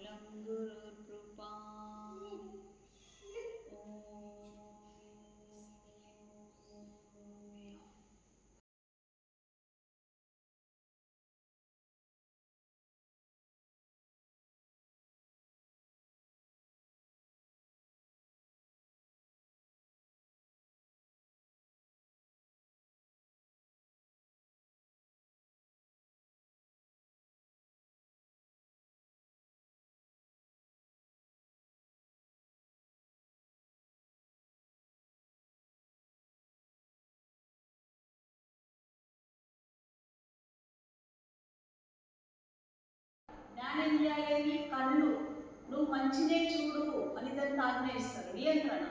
केवलं गुरुकृपा। జ్ఞానేంద్రియాలేవి కళ్ళు. నువ్వు మంచినే చూడు అని దాన్ని ఆజ్ఞ ఇస్తారు. నియంత్రణ.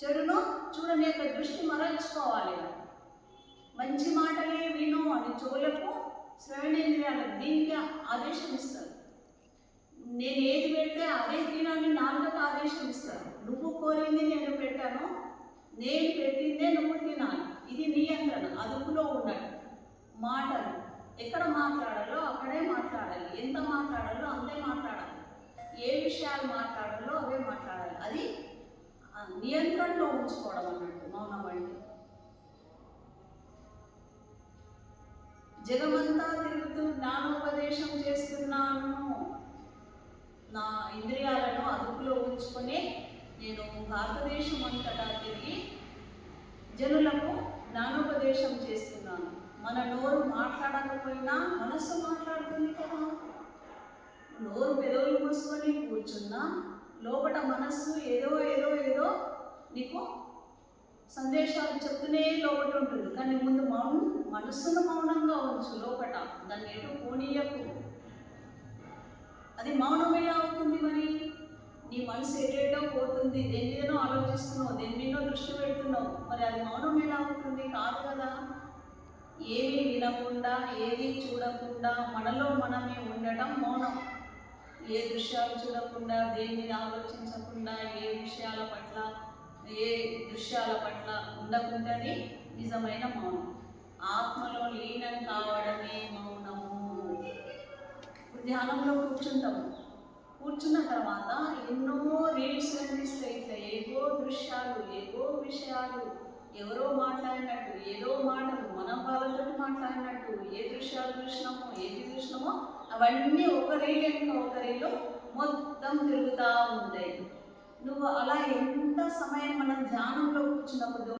చెడును చూడని యొక్క దృష్టి మరల్చుకోవాలి. మంచి మాటలే విను అని చెవులకు శ్రవణేంద్రియాలకు దీనికి ఆదేశం ఇస్తారు. నేను ఏది పెడితే అదే తినని నాలుగకు ఆదేశం ఇస్తారు. నువ్వు కోరింది నేను పెట్టాను, నేను పెట్టిందే నువ్వు తినాలి. ఇది నియంత్రణ. అదుపులో ఉన్నట్టు. మాటలు ఎక్కడ మాట్లాడాలో అక్కడే మాట్లాడాలి. ఎంత మాట్లాడాలో అంతే మాట్లాడాలి. ఏ విషయాలు మాట్లాడాలో అవే మాట్లాడాలి. అది నియంత్రణలో ఉంచుకోవడం అన్నట్టు మౌనం అంటే. జగమంతా తిరుగుతూ జ్ఞానోపదేశం చేస్తున్నాను. నా ఇంద్రియాలను అదుపులో ఉంచుకొని నేను భారతదేశం అంతటా తిరిగి జనులకు జ్ఞానోపదేశం చేస్తున్నాను. మన నోరు మాట్లాడకపోయినా మనస్సు మాట్లాడుతుంది కదా. నోరు పెదవులు మూసుకొని కూర్చున్నా లోపల మనస్సు ఏదో ఏదో ఏదో నీకు సందేశాలు చెప్తూనే లోపల ఉంటుంది. కానీ ముందు మనస్సును మౌనంగా ఉంచు. లోపల దాన్ని ఎటు పోనీయకు. అది మౌనం ఎలా అవుతుంది? మరి నీ మనసు ఎటేటో పోతుంది, దేని మీదనో ఆలోచిస్తున్నావు, దేని మీదనో దృష్టి పెడుతున్నావు. మరి అది మౌనం ఎలా అవుతుంది? కాదు కదా. ఏమీ వినకుండా ఏమీ చూడకుండా మనలో మనమే ఉండటం మౌనం. ఏ దృశ్యాలు చూడకుండా, దేని మీద ఆలోచించకుండా, ఏ విషయాల పట్ల ఏ దృశ్యాల పట్ల ఉండకుండానే నిజమైన మౌనం. ఆత్మలో లీనం కావడమే మౌనము. ఇప్పుడు ధ్యానంలో కూర్చుంటాము. కూర్చున్న తర్వాత ఎన్నో రీల్స్ కనిపిస్తాయి. ఇట్లా ఏవో దృశ్యాలు, ఏవో విషయాలు, ఎవరో మాట్లాడినట్టు, ఏదో మాటలు మన వాళ్ళతో మాట్లాడినట్టు, ఏ దృశ్యాలు చూసినామో ఏది చూసినామో అవన్నీ ఒక రీల్ ఇంకా ఒక రీలు మొత్తం తిరుగుతూ ఉంటాయి. నువ్వు అలా ఎంత సమయం మనం ధ్యానంలో కూర్చున్నప్పుడు